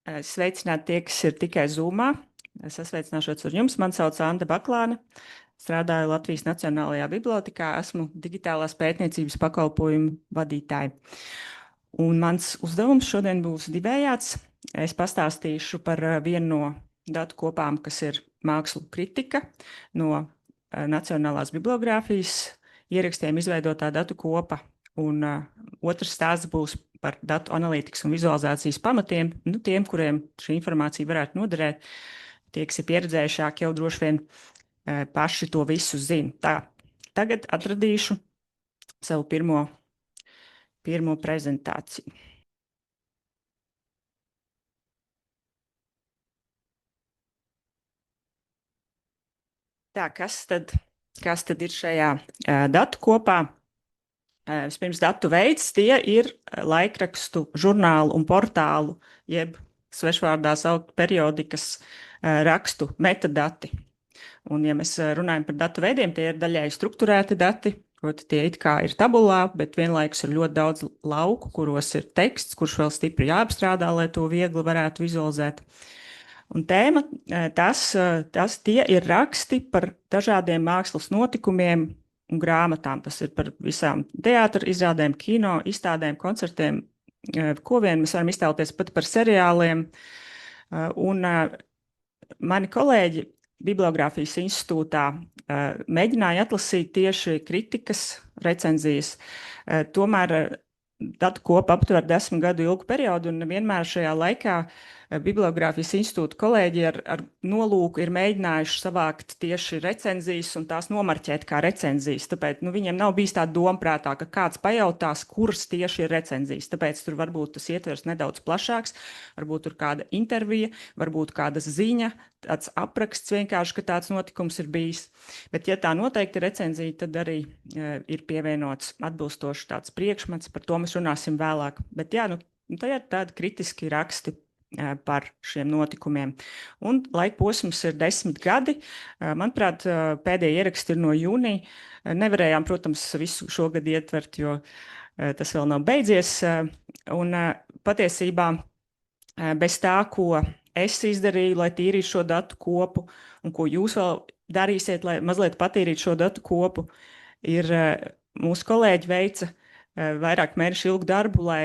Sveicināti tie, kas ir tikai Zoomā. Es sasveicināšos ar jums. Mani sauc Anda Baklāne. Strādāju Latvijas Nacionālajā bibliotekā. Esmu digitālās pētniecības pakalpojumu vadītāja. Un mans uzdevums šodien būs divējāds. Es pastāstīšu par vienu no datu kopām, kas ir mākslu kritika no Nacionālās bibliogrāfijas ierakstiem izveidotā datu kopa. Un otrs stāsts būs par datu analītikas un vizualizācijas pamatiem, tiem, kuriem šī informācija varētu noderēt. Tie, kas ir pieredzējušāki, jau droši vien paši to visu zina. Tā, tagad atradīšu savu pirmo prezentāciju. Tā, kas tad ir šajā datu kopā? Vispirms datu veids, tie ir laikrakstu, žurnālu un portālu, jeb svešvārdā saukt periodikas rakstu metadati. Un, ja mēs runājam par datu veidiem, tie ir daļai strukturēti dati, proti tie it kā ir tabulā, bet vienlaikus ir ļoti daudz lauku, kuros ir teksts, kurš vēl stipri jāapstrādā, lai to viegli varētu vizualizēt. Un tēma, tie ir raksti par dažādiem mākslas notikumiem un grāmatām. Tas ir par visām teātra izrādēm, kino izstādēm, koncertiem, ko vien mēs varam iztēloties, pat par seriāliem. Un mani kolēģi Bibliogrāfijas institūtā mēģināja atlasīt tieši kritikas recenzijas. Tomēr datu kopa aptver 10 gadu ilgu periodu, un vienmēr šajā laikā Bibliogrāfijas institūta kolēģi ar nolūku ir mēģinājuši savākt tieši recenzijas un tās nomarķēt kā recenzijas. Tāpēc viņiem nav bijis tā doma prātā, ka kāds pajautās, kuras tieši ir recenzijas. Tāpēc tur varbūt tas ietvers nedaudz plašāks, varbūt tur kāda intervija, varbūt kāda ziņa, tāds apraksts vienkārši, ka tāds notikums ir bijis. Bet ja tā noteikti recenzija, tad arī ir pievienots atbilstoši tāds priekšmets, par to mēs runāsim vēlāk. Bet jā, tā ir tādi kritiski raksti par šiem notikumiem. Un laika posms ir 10 gadi. Manuprāt, pēdējie ieraksti ir no jūnija. Nevarējām, protams, visu šogad ietvert, jo tas vēl nav beidzies. Un patiesībā bez tā, ko es izdarīju, lai tīrītu šo datu kopu, un ko jūs vēl darīsiet, lai mazliet patīrītu šo datu kopu, ir mūsu kolēģi veica vairāk mēnešu ilgu darbu, lai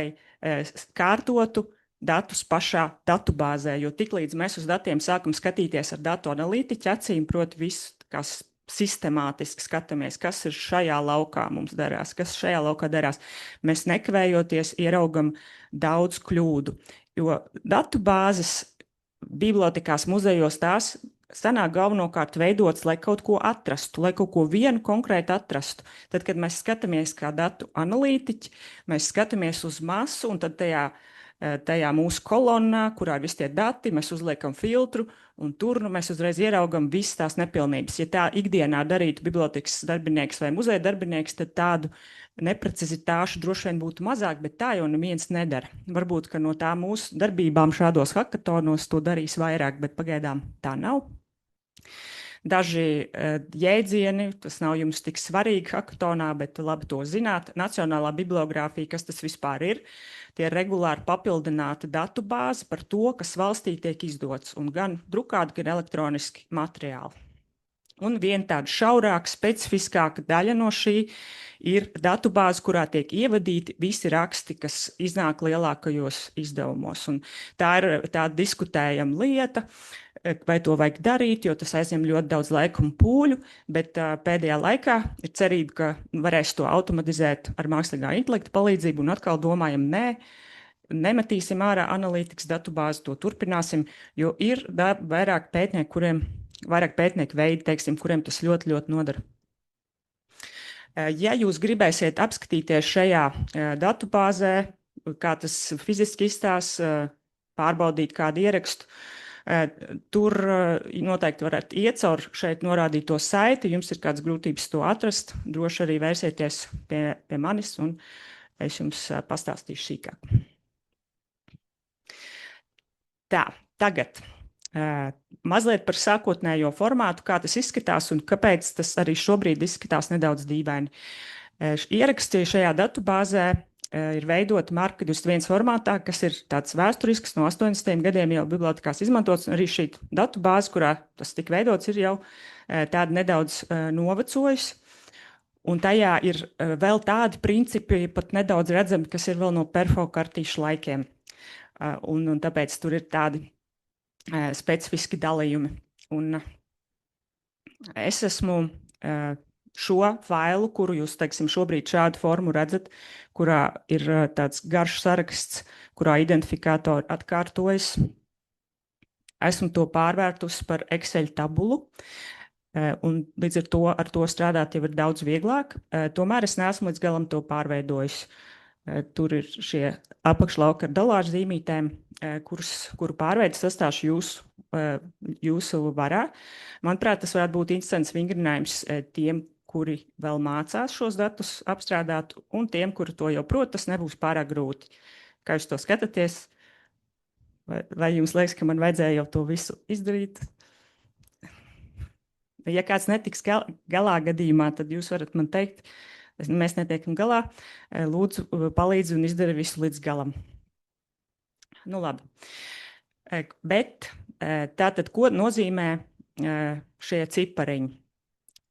kārtotu datus pašā datubāzē, jo tiklīdz mēs uz datiem sākam skatīties ar datu analītiķa acīm, proti visu, kas sistemātiski skatāmies, kas ir šajā laukā mums darās, kas šajā laukā darās, mēs nekavējoties ieraugam daudz kļūdu, jo datubāzes bibliotekās, muzejos tās sanāk galvenokārt veidots, lai kaut ko atrastu, lai kaut ko vienu konkrēti atrastu. Tad, kad mēs skatāmies kā datu analītiķi, mēs skatāmies uz masu un tad tajā mūsu kolonnā, kurā ir visi tie dati, mēs uzliekam filtru, un tur mēs uzreiz ieraugam visas tās nepilnības. Ja tā ikdienā darītu bibliotekas darbinieks vai muzeja darbinieks, tad tādu neprecizitāšu droši vien būtu mazāk, bet tā jau neviens nedara. Varbūt, ka no tā mūsu darbībām šādos hackatonos to darīs vairāk, bet pagaidām tā nav. Daži jēdzieni, tas nav jums tik svarīgi hackatonā, bet labi to zināt. Nacionālā bibliogrāfija, kas tas vispār ir, tie ir regulāri papildināta datu bāze par to, kas valstī tiek izdots, un gan drukāti, gan elektroniski materiāli. Un viena tāda šaurāka, specifiskāka daļa no šī ir datu bāze, kurā tiek ievadīti visi raksti, kas iznāk lielākajos izdevumos. Un tā ir tāda diskutējama lieta, vai to vajag darīt, jo tas aizņem ļoti daudz laika un pūļu, bet pēdējā laikā ir cerība, ka varēs to automatizēt ar mākslīgā intelekta palīdzību, un atkal domājam, nemetīsim ārā analītikas datubāzi, to turpināsim, jo ir vairāk pētnieku veidi, teiksim, kuriem tas ļoti, ļoti nodara. Ja jūs gribēsiet apskatīties šajā datubāzē, kā tas fiziski izstāsta, pārbaudīt kādu ierakstu, tur noteikti varat iet caur šeit norādīto saiti, jums ir kādas grūtības to atrast, droši arī vērsieties pie manis, un es jums pastāstīšu sīkāk. Tā, tagad mazliet par sākotnējo formātu, kā tas izskatās un kāpēc tas arī šobrīd izskatās nedaudz dīvaini. Ieraksti šajā datubāzē ir veidota Marka 21 formātā, kas ir tāds vēsturisks no 80. gadiem jau bibliotekās izmantots. Arī šī datu bāze, kurā tas tika veidots, ir jau tāda nedaudz novecojusi. Un tajā ir vēl tādi principi, pat nedaudz redzami, kas ir vēl no perfokartīšu laikiem. Un tāpēc tur ir tādi specifiski dalījumi. Un es esmu šo failu, kuru jūs, teiksim, šobrīd šādu formu redzat, kurā ir tāds garš saraksts, kurā identifikātori atkārtojas. Esmu to pārvērtusi par Excel tabulu. Un līdz ar to strādāt jau ir daudz vieglāk. Tomēr es neesmu līdz galam to pārveidojis. Tur ir šie apakšlauki ar dolāru zīmītēm, kuru pārveidi sastāšu jūsu varā. Manuprāt, tas varētu būt interesants vingrinājums tiem, kuri vēl mācās šos datus apstrādāt, un tiem, kuri to jau prot, tas nebūs pārāk grūti. Kā jūs to skatāties? Vai jums liekas, ka man vajadzēja jau to visu izdarīt? Ja kāds netiks galā gadījumā, tad jūs varat man teikt, mēs netiekam galā, lūdzu palīdzi un izdari visu līdz galam. Nu labi. Bet tātad, ko nozīmē šie cipariņi?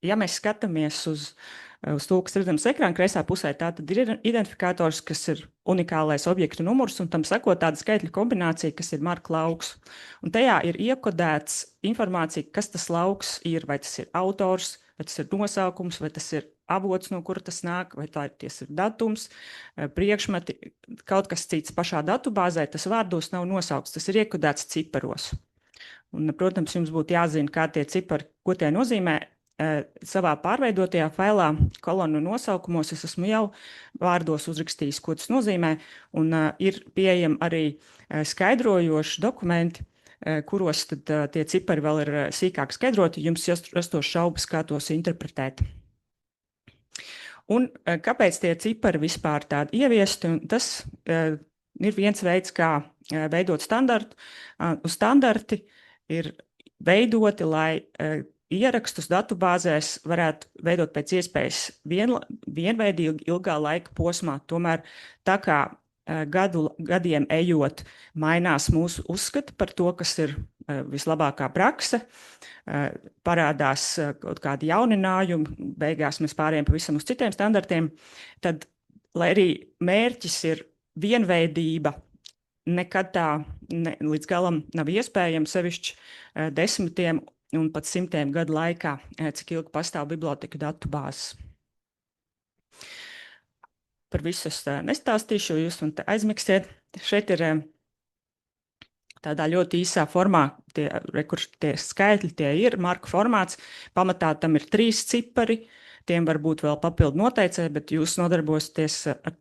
Ja mēs skatāmies uz to, kas redzams ekrāna kreisā pusē, tātad ir identifikators, kas ir unikālais objektu numurs, un tam seko tāda skaitļu kombinācija, kas ir marka lauks. Un tajā ir iekodēts informācija, kas tas lauks ir, vai tas ir autors, vai tas ir nosaukums, vai tas ir avots, no kura tas nāk, vai tas ir datums, priekšmeti, kaut kas cits pašā datubāzē, tas vārdos nav nosaukts, tas ir iekodēts ciparos. Un, protams, jums būtu jāzina, kā tie cipari, ko tie nozīmē. Savā pārveidotajā failā kolonu nosaukumos es esmu jau vārdos uzrakstījis, ko tas nozīmē, un ir pieejami arī skaidrojoši dokumenti, kuros tad tie cipari vēl ir sīkāk skaidroti, jums rastos šaubas, kā tos interpretēt. Un kāpēc tie cipari vispār tādi ieviesti? Tas ir viens veids, kā veidot standartu. Standarti ir veidoti, lai ierakstus datubāzēs varētu veidot pēc iespējas vienveidīgi ilgā laika posmā. Tomēr tā kā gadiem ejot, mainās mūsu uzskati par to, kas ir vislabākā prakse, parādās kaut kādi jauninājumi, beigās mēs pārējām pavisam uz citiem standartiem, tad, lai arī mērķis ir vienveidība, nekad tā līdz galam nav iespējams, sevišķi desmitiem un pat simtiem gadu laikā, cik ilgi pastāv biblioteku datu bāzes. Par visu es nestāstīšu, jūs man te aizmiksiet. Šeit ir tādā ļoti īsā formā, tie skaitļi, tie ir marku formāts. Pamatā tam ir 3 cipari, tiem var būt vēl papildu noteicēji, bet jūs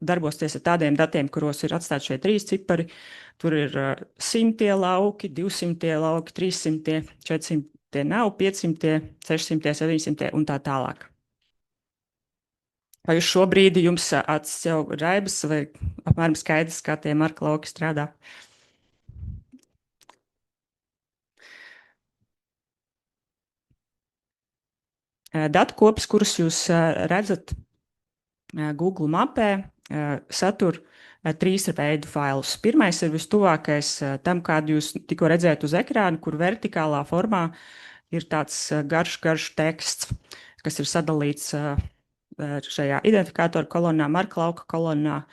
darbosties ar tādiem datiem, kuros ir atstāti šie 3 cipari. Tur ir 100 lauki, 200 lauki, 300, 400. Tie nav 500, 600, 700 un tā tālāk. Vai uz šo brīdi jums acis jau raibas vai apmēram skaidrs, kā tie marka lauki strādā? Datu kopas, kurus jūs redzat Google mapē, satur 3 veidu failus. Pirmais ir vistuvākais tam, kādu jūs tikko redzējāt uz ekrāna, kur vertikālā formā ir tāds garš teksts, kas ir sadalīts šajā identifikātoru kolonā, marka lauka kolonā,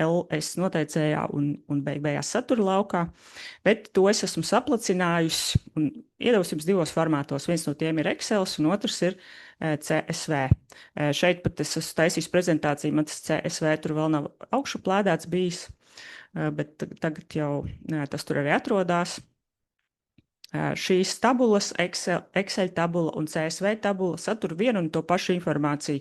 LS noteicējā un beigās satura laukā. Bet to es esmu saplacinājusi un iedevusi jums 2 formātos. Viens no tiem ir Excel un otrs ir CSV. Šeit pat es esmu taisījis prezentāciju, man tas CSV tur vēl nav augšu plēdēts bijis, bet tagad jau tas tur arī atrodās. Šīs tabulas, Excel tabula un CSV tabula, satur vienu un to pašu informāciju.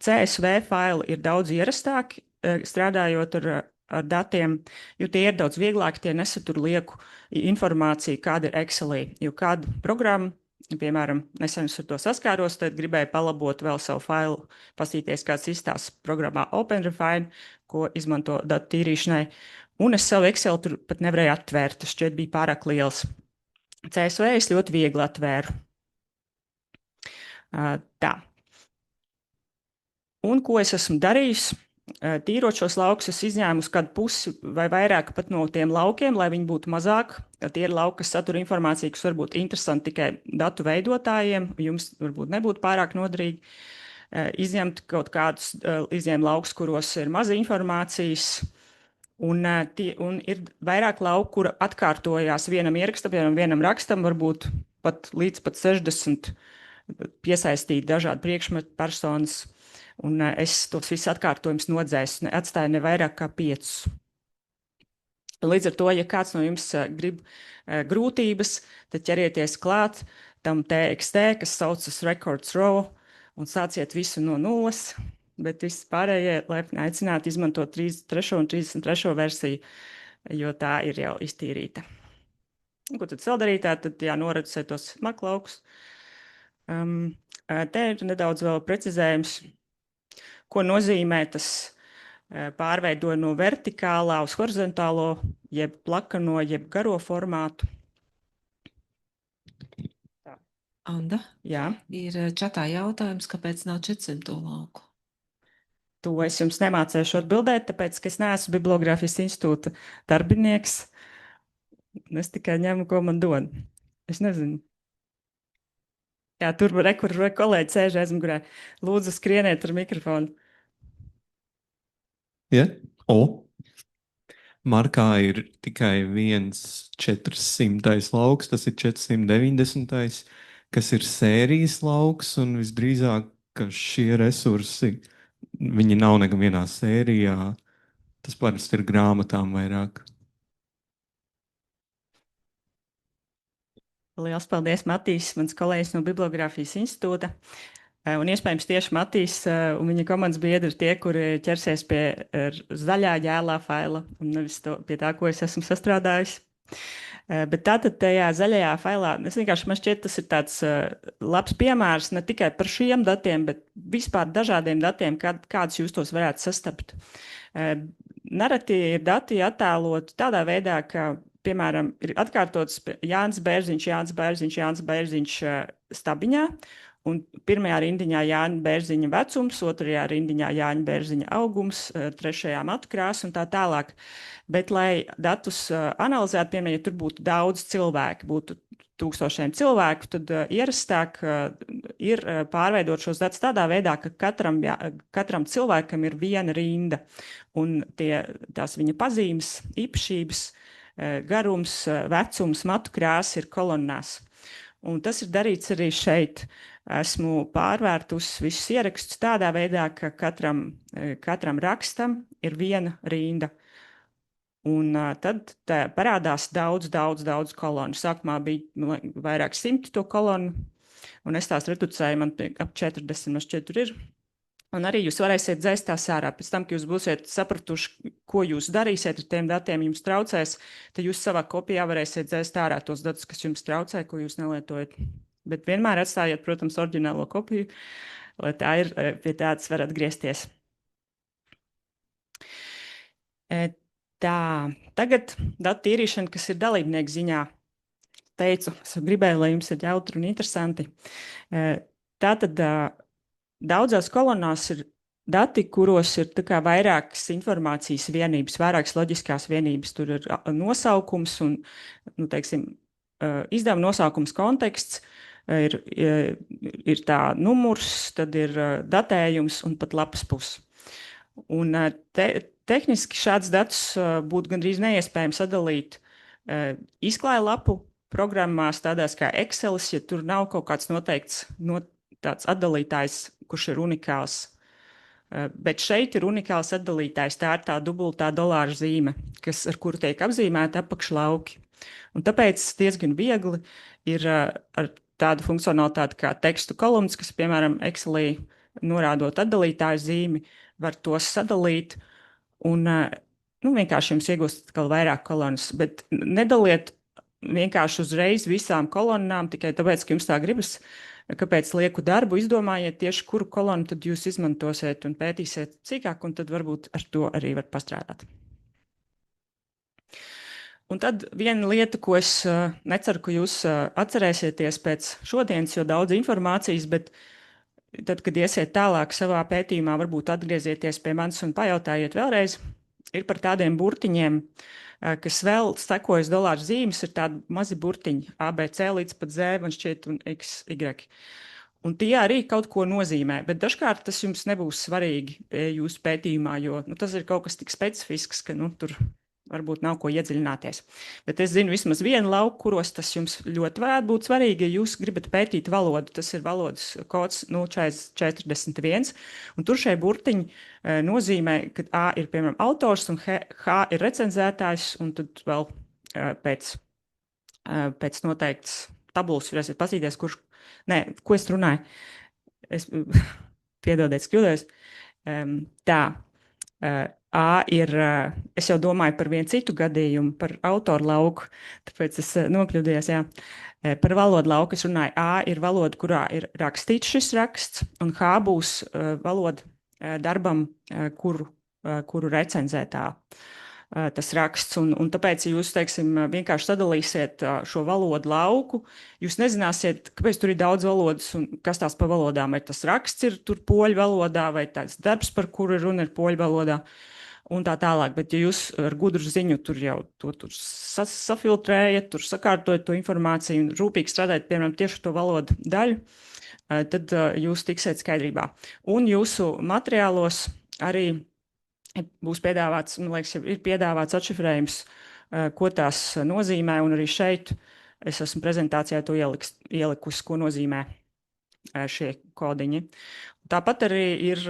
CSV faili ir daudz ierastāki, strādājot ar datiem, jo tie ir daudz vieglāki, tie nesatur lieku informāciju, kāda ir Excelī. Jo kādu programmu, piemēram, nesen es ar to saskāros, tad gribēju palabot vēl savu failu, pastīties, kāds izstās programmā OpenRefine, ko izmanto datu tīrīšanai, un es savu Excel tur pat nevarēju atvērt, tas šķiet bija pārāk liels. CSV es ļoti viegli atvēru. Tā. Un ko es esmu darījis? tīrot šos laukus, es izņēmu uz kādu pusi vai vairāk pat no tiem laukiem, lai viņi būtu mazāk. Tie ir lauki, kas satura informāciju, kas varbūt interesanti tikai datu veidotājiem, jums varbūt nebūtu pārāk noderīgi. Izņemt kaut kādus izņēmu laukus, kuros ir maza informācijas. Un ir vairāk lauku, kur atkārtojās vienam ierakstam, piemēram, vienam rakstam, varbūt pat līdz 60 piesaistīt dažādi priekšmeti personas. Un es tos visus atkārtojumus nodzēsu, atstāju ne vairāk kā 5. Līdz ar to, ja kāds no jums grib grūtības, tad ķerieties klāt tam TXT, kas saucas Records Row, un sāciet visu no nulles, bet viss pārējie laipni aicināti izmantot 33. un 33. versiju, jo tā ir jau iztīrīta. Un, ko tad vēl darīt? Tad noreducēt tos maklaukus. Te ir nedaudz vēl precizējums, ko nozīmē tas pārveidoja no vertikālā uz horizontālo, jeb plakano, jeb garo formātu. Tā. Anda, Jā. Ir čatā jautājums, kāpēc nav 400 lauku? To es jums nemācēšu atbildēt, tāpēc, ka es neesmu Bibliogrāfijas institūta darbinieks. Es tikai ņemu, ko man dod. Es nezinu. Jā, tur kur kolēģi sēž aizmugurē. Lūdzu, skrieniet ar mikrofonu. Ja? Markā ir tikai viens 400. lauks, tas ir 490. kas ir sērijas lauks, un visdrīzāk, ka šie resursi, viņi nav nevienā sērijā. Tas parasti ir grāmatām vairāk. Lielas paldies, Matīs, mans kolēģis no Bibliogrāfijas institūta. Un iespējams tieši Matīs un viņa komandas biedri ir tie, kuri ķersies pie zaļā ģēlā faila un nevis pie tā, ko es esmu sastrādājis. Bet tātad tajā zaļajā failā, man šķiet, tas ir tāds labs piemērs ne tikai par šiem datiem, bet vispār dažādiem datiem, kādus jūs tos varētu sastapt. Narratīvi ir dati attēloti tādā veidā, ka, piemēram, ir atkārtots Jānis Bērziņš stabiņā, un pirmajā rindiņā Jāņa Bērziņa vecums, otrajā rindiņā Jāņa Bērziņa augums, trešajā matu krāsa un tā tālāk. Bet, lai datus analizētu, piemēram, ja tur būtu daudz cilvēku, būtu 1000 cilvēku, tad ierastāk ir pārveidot šos datus tādā veidā, ka katram cilvēkam ir viena rinda, un tās viņa pazīmes, īpašības, garums, vecums, matu krāsa ir kolonnās. Un tas ir darīts arī šeit. Esmu pārvērtus visus ierakstus tādā veidā, ka katram rakstam ir viena rinda. Un tad parādās daudz kolonu. Sākumā bija vairāk 100 to kolonu, un es tās reducēju, man ap 40, man šķiet tur ir. Un arī jūs varēsiet dzēst tās ārā. Pēc tam, ka jūs būsiet sapratuši, ko jūs darīsiet ar tiem datiem, jums traucēs, tad jūs savā kopijā varēsiet dzēst ārā tos datus, kas jums traucē, ko jūs nelietojat. Bet vienmēr atstājiet, protams, oriģinālo kopiju, lai tā ir, pie tādas var atgriezties. Tā, tagad datu tīrīšana, kas ir dalībnieku ziņā. Teicu, es gribēju, lai jums ir jautri un interesanti. Tātad daudzās kolonās ir dati, kuros ir vairākas informācijas vienības, vairākas loģiskās vienības. Tur ir nosaukums un, teiksim, izdevuma nosaukums konteksts, ir tā numurs, tad ir datējums un pat lapas puses. Un tehniski šāds datus būtu gandrīz neiespējams sadalīt izklāja lapu programmās tādās kā Excelis, ja tur nav kaut kāds noteikts tāds atdalītājs, kurš ir unikāls. Bet šeit ir unikāls atdalītājs, tā ir tā dubultā dolāra zīme, ar kuru tiek apzīmēti apakšlauki. Un tāpēc diezgan viegli ir ar tādu funkcionalitāti kā tekstu kolumnas, kas, piemēram, Excelī norādot atdalītāju zīmi, var tos sadalīt un vienkārši jums iegūst vairāk kolonas, bet nedaliet vienkārši uzreiz visām kolonnām, tikai tāpēc, ka jums tā gribas, kāpēc lieku darbu, izdomājiet tieši, kuru kolonu tad jūs izmantosiet un pētīsiet cīkāk, un tad varbūt ar to arī var pastrādāt. Un tad viena lieta, ko es neceru, ka jūs atcerēsieties pēc šodienas, jo daudz informācijas, bet tad, kad iesiet tālāk savā pētījumā, varbūt atgriezieties pie manis un pajautājiet vēlreiz, ir par tādiem burtiņiem, kas vēl sekojas dolāru zīmes, ir tādi mazi burtiņi, ABC līdz pat Z, man šķiet, un XY. Un tie arī kaut ko nozīmē, bet dažkārt tas jums nebūs svarīgi jūsu pētījumā, jo tas ir kaut kas tik specifisks, ka tur varbūt nav ko iedziļināties. Bet es zinu vismaz vienu lauku, kuros tas jums ļoti varētu būt svarīgi, ja jūs gribat pētīt valodu. Tas ir valodas kods 041, un tur šie burtiņi nozīmē, ka A ir, piemēram, autors un H ir recenzētājs, un tad vēl pēc noteikts tabulas varēsiet paskatīties, ko es runāju. Piedodiet, kļūdījos. Tā. A ir, es jau domāju par vienu citu gadījumu, par autoru lauku, tāpēc es nokļūdījos, jā. Par valodu lauku es runāju. A ir valoda, kurā ir rakstīts šis raksts, un H būs valoda darbam, kuru recenzētā tas raksts. Un tāpēc, ja jūs, teiksim, vienkārši sadalīsiet šo valodu lauku, jūs nezināsiet, kāpēc tur ir daudz valodas un kas tās pa valodām. Vai tas raksts ir tur poļu valodā, vai tāds darbs, par kuru runa ir poļu valodā. Un tā tālāk, bet ja jūs ar gudru ziņu tur jau to safiltrējat, tur sakārtojat to informāciju un rūpīgi strādājat, piemēram, tieši to valodu daļu, tad jūs tiksiet skaidrībā. Un jūsu materiālos arī būs piedāvāts, man liekas, ir piedāvāts atšifrējums, ko tās nozīmē, un arī šeit es esmu prezentācijā to ielikusi, ko nozīmē šie kodiņi. Tāpat arī ir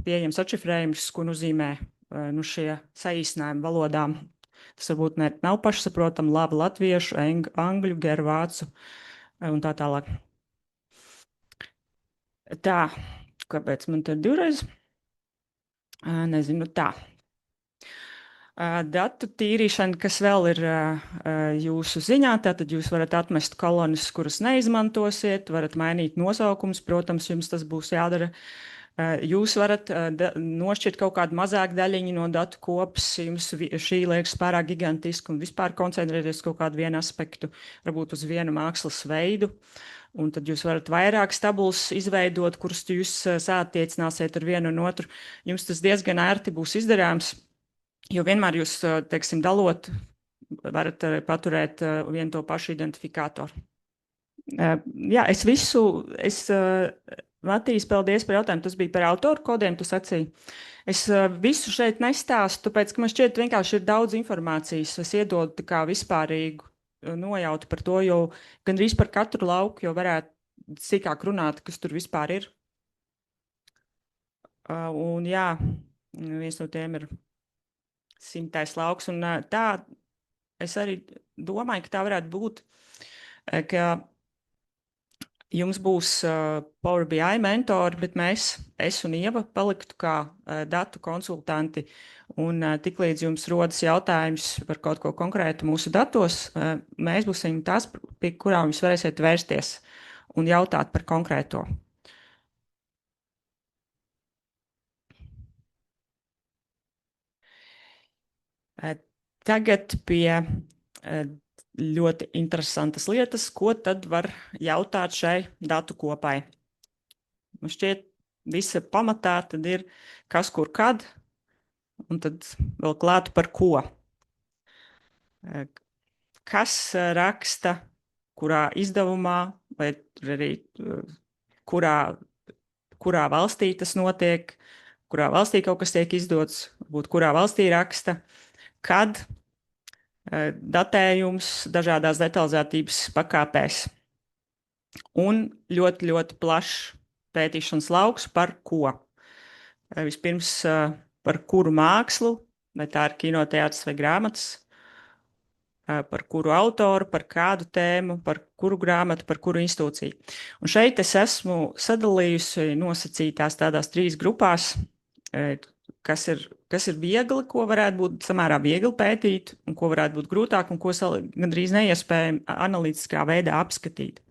pieejams atšifrējums, ko nozīmē šie saīsinājumi valodām. Tas varbūt nav pašsaprotam, labi latviešu, angļu, geru vācu un tā tālāk. Tā, kāpēc man te divreiz? Nezinu, tā. Datu tīrīšana, kas vēl ir jūsu ziņā, tātad jūs varat atmest kolonas, kuras neizmantosiet, varat mainīt nosaukums, protams, jums tas būs jādara. Jūs varat nošķirt kaut kādu mazāku daļiņu no datu kopas, jums šī liekas pārāk gigantiski un vispār koncentrēties kaut kādu vienu aspektu, varbūt uz vienu mākslas veidu. Un tad jūs varat vairākas tabulas izveidot, kuras jūs sātiecināsiet ar vienu un otru. Jums tas diezgan ērti būs izdarāms, jo vienmēr jūs, teiksim, dalot, varat paturēt vienu to pašu identifikātoru. Jā, Matīs, paldies par jautājumu. Tas bija par autoru kodiem, tu sacīji. Es visu šeit nestāstu, tāpēc, ka man šķiet vienkārši ir daudz informācijas. Es iedodu tā kā vispārīgu nojautu par to, jo gandrīz par katru lauku jau varētu sīkāk runāt, kas tur vispār ir. Un jā, viens no tiem ir 100. lauks. Un tā, es arī domāju, ka tā varētu būt, ka jums būs Power BI mentori, bet es un Ieva paliktu kā datu konsultanti. Un tiklīdz jums rodas jautājums par kaut ko konkrētu mūsu datos, mēs būsim tās, pie kurām jūs varēsiet vērsties un jautāt par konkrēto. Tagad pie ļoti interesantas lietas, ko tad var jautāt šai datu kopai. Man šķiet, visa pamatā tad ir kas, kur, kad, un tad vēl klāt par ko. Kas raksta, kurā izdevumā, vai arī kurā valstī tas notiek, kurā valstī kaut kas tiek izdots, varbūt kurā valstī raksta, kad datējums dažādās detalizētības pakāpēs. Un ļoti, ļoti plašs pētīšanas lauks par ko. Vispirms par kuru mākslu, vai tā ir kinoteātris vai grāmatas, par kuru autoru, par kādu tēmu, par kuru grāmatu, par kuru institūciju. Un šeit es esmu sadalījusi nosacītās tādās 3 grupās, kas ir viegli, ko varētu būt samērā viegli pētīt, un ko varētu būt grūtāk, un ko gandrīz neiespējami analītiskā veidā apskatīt.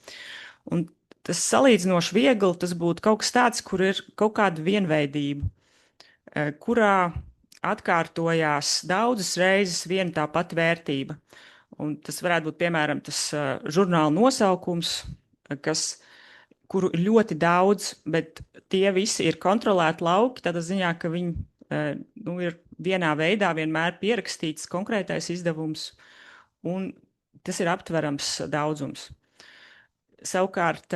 Un tas salīdzinoši viegli, tas būtu kaut kas tāds, kur ir kaut kāda vienveidība, kurā atkārtojās daudzas reizes viena tā pati vērtība. Un tas varētu būt, piemēram, tas žurnāla nosaukums, kuru ir ļoti daudz, bet tie visi ir kontrolēti lauki, tādā ziņā, ka viņi nu, ir vienā veidā vienmēr pierakstīts konkrētais izdevums, un tas ir aptverams daudzums. Savukārt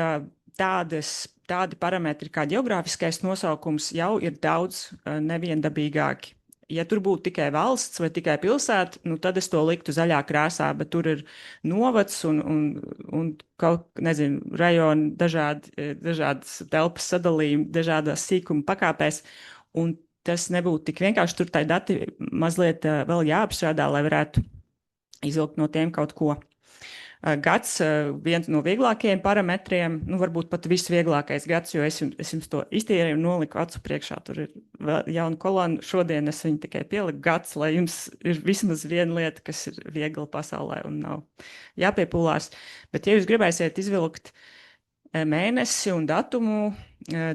tādi parametri kā geogrāfiskais nosaukums jau ir daudz neviendabīgāki. Ja tur būtu tikai valsts vai tikai pilsēta, nu tad es to liktu zaļā krāsā, bet tur ir novads un kaut, nezinu, rajoni, dažādas telpas sadalījumi, dažādās sīkuma pakāpēs, un tas nebūtu tik vienkārši. Tur tai dati mazliet vēl jāapstrādā, lai varētu izvilkt no tiem kaut ko. Gads, viens no vieglākajiem parametriem, nu varbūt pat visvieglākais gads, jo es jums to iztīrēju un noliku acu priekšā. Tur ir vēl jauna kolona. Šodien es viņu tikai pieliku gads, lai jums ir vismaz viena lieta, kas ir viegla pasaulē un nav jāpiepūlās. Bet ja jūs gribēsiet izvilkt mēnesi un datumu,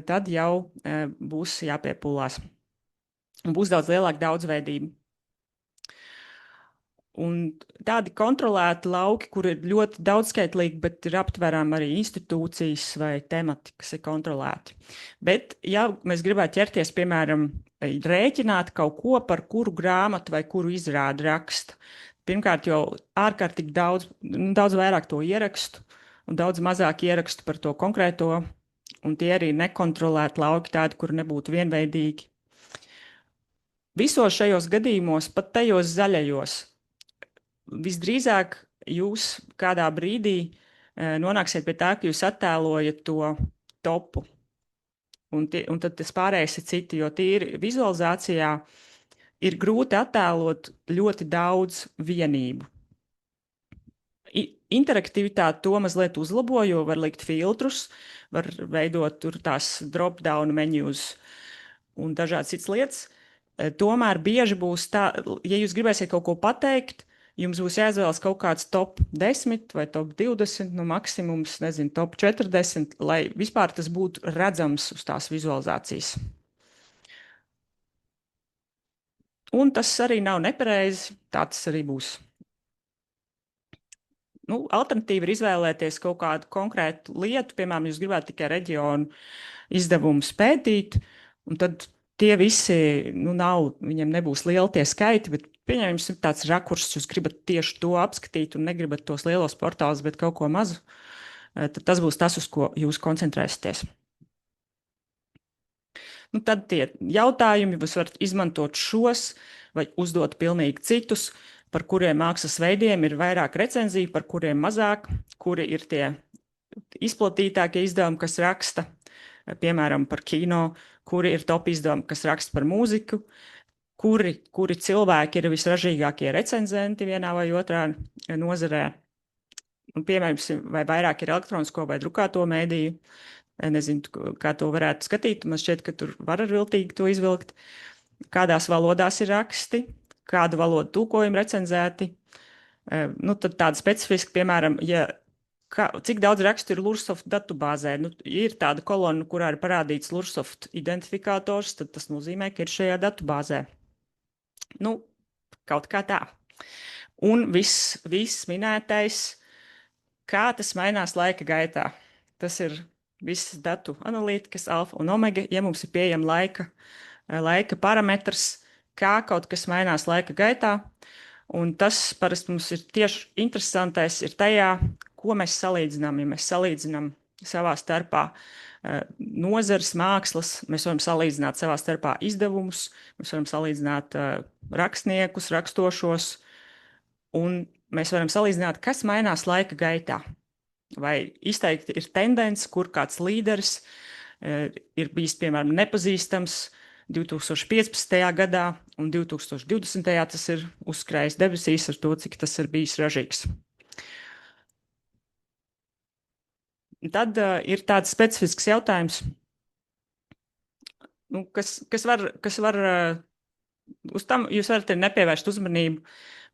tad jau būs jāpiepūlās. Un būs daudz lielāka daudzveidība. Un tādi kontrolēti lauki, kur ir ļoti daudzskaitlīgi, bet ir aptverami arī institūcijas vai temati, kas ir kontrolēti. Bet, ja mēs gribētu ķerties, piemēram, rēķināt kaut ko, par kuru grāmatu vai kuru izrādi raksta, pirmkārt jau ārkārtīgi daudz vairāk to ierakstu un daudz mazāk ierakstu par to konkrēto, un tie arī nekontrolēti lauki tādi, kur nebūtu vienveidīgi. Visos šajos gadījumos, pat tajos zaļajos, visdrīzāk jūs kādā brīdī nonāksiet pie tā, ka jūs attēlojat to topu. Un tad tas pārējais ir citi, jo tīri vizualizācijā ir grūti attēlot ļoti daudz vienību. Interaktivitāte to mazliet uzlabo, jo var likt filtrus, var veidot tur tās drop-down menus un dažādas citas lietas. Tomēr bieži būs tā, ja jūs gribēsiet kaut ko pateikt, jums būs jāizvēlas kaut kāds top 10 vai top 20, nu maksimums, nezinu, top 40, lai vispār tas būtu redzams uz tās vizualizācijas. Un tas arī nav nepareizi, tā tas arī būs. Nu, alternatīva ir izvēlēties kaut kādu konkrētu lietu, piemēram, jūs gribētu tikai reģionu izdevumus pētīt, un tad tie visi, nu nav, viņiem nebūs lieli tie skaiti, bet pieņemsim tāds rakurs, jūs gribat tieši to apskatīt un negribat tos lielos portālus, bet kaut ko mazu, tad tas būs tas, uz ko jūs koncentrēsieties. Nu, tad tie jautājumi, jūs varat izmantot šos vai uzdot pilnīgi citus, par kuriem mākslas veidiem ir vairāk recenziju, par kuriem mazāk, kuri ir tie izplatītākie izdevumi, kas raksta, piemēram, par kino, kuri ir top izdevumi, kas raksta par mūziku, kuri cilvēki ir visražīgākie recenzenti vienā vai otrā nozarē. Un, piemēram, vai vairāk ir elektronisko vai drukāto mēdīju. Nezinu, kā to varētu skatīt. Man šķiet, ka tur var ar viltīgi to izvilkt. Kādās valodās ir raksti, kādu valodu tulkojumu recenzēti. Nu, tad tāda specifiska, piemēram, cik daudz rakstu ir Lursoft datubāzē? Nu, ir tāda kolona, kurā ir parādīts Lursoft identifikators, tad tas nozīmē, ka ir šajā datubāzē. Nu, kaut kā tā. Un viss minētais, kā tas mainās laika gaitā. Tas ir viss datu analītikas alfa un omega, ja mums ir pieejama laika parametrs, kā kaut kas mainās laika gaitā. Un tas parasti mums ir tieši interesantais ir tajā, ko mēs salīdzinām. Ja mēs salīdzinām savā starpā nozares, mākslas, mēs varam salīdzināt savā starpā izdevumus, mēs varam salīdzināt rakstniekus, rakstošos, un mēs varam salīdzināt, kas mainās laika gaitā. Vai izteikti ir tendence, kur kāds līderis ir bijis, piemēram, nepazīstams 2015. gadā, un 2020. tas ir uzskrējis debesīs ar to, cik tas ir bijis ražīgs. Tad ir tāds specifisks jautājums, nu, kas var uz tam jūs varat nepievērst uzmanību,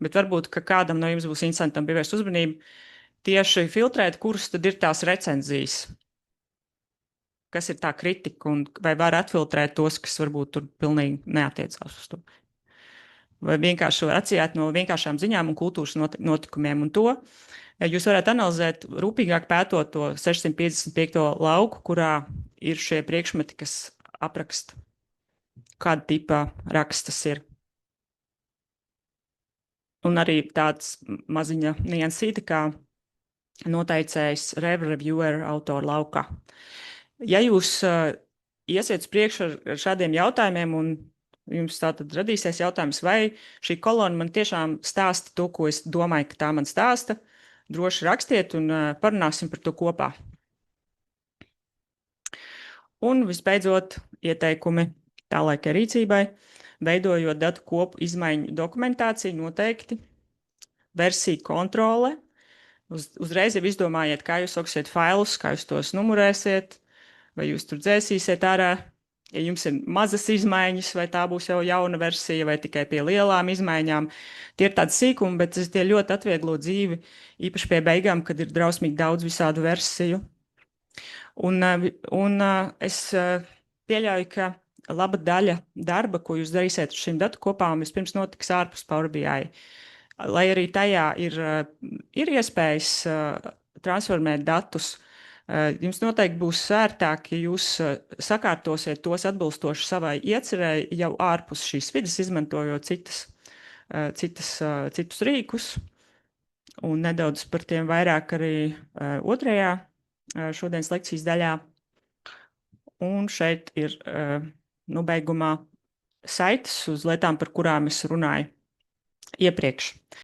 bet varbūt, ka kādam no jums būs interesantam pievērst uzmanību, tieši filtrēt, kuras tad ir tās recenzijas, kas ir tā kritika, un vai var atfiltrēt tos, kas varbūt tur pilnīgi neatiecās uz to. vai vienkārši var atsiet no vienkāršām ziņām un kultūras notikumiem. Un to jūs varat analizēt rūpīgāk pētot to 655. lauku, kurā ir šie priekšmeti, kas apraksta, kāda tipa raksts tas ir. Un arī tāds maziņa niansīte, kā noteicējs reviewer autora laukā. Ja jūs iesiet uz priekšu ar šādiem jautājumiem un jums tātad radīsies jautājums, vai šī kolona man tiešām stāsta to, ko es domāju, ka tā man stāsta, droši rakstiet un parunāsim par to kopā. Un visbeidzot, ieteikumi tālākai rīcībai, veidojot datu kopu izmaiņu dokumentāciju noteikti, versiju kontrole. Uzreiz jau izdomājiet, kā jūs auksiet failus, kā jūs tos numurēsiet, vai jūs tur dzēsīsiet ārā. Ja jums ir mazas izmaiņas, vai tā būs jau jauna versija, vai tikai pie lielām izmaiņām. Tie ir tādi sīkumi, bet tie ļoti atvieglo dzīvi, īpaši pie beigām, kad ir drausmīgi daudz visādu versiju. Un es pieļauju, ka laba daļa darba, ko jūs darīsiet ar šīm datu kopām, vispirms notiks ārpus Power BI. Lai arī tajā ir iespējas transformēt datus, jums noteikti būs ērtāk, ja jūs sakārtosiet tos atbilstoši savai iecerēji jau ārpus šīs vidas, izmantojot citus rīkus. Un nedaudz par tiem vairāk arī otrajā šodienas lekcijas daļā. Un šeit ir beigumā saites uz lietām, par kurām es runāju iepriekš.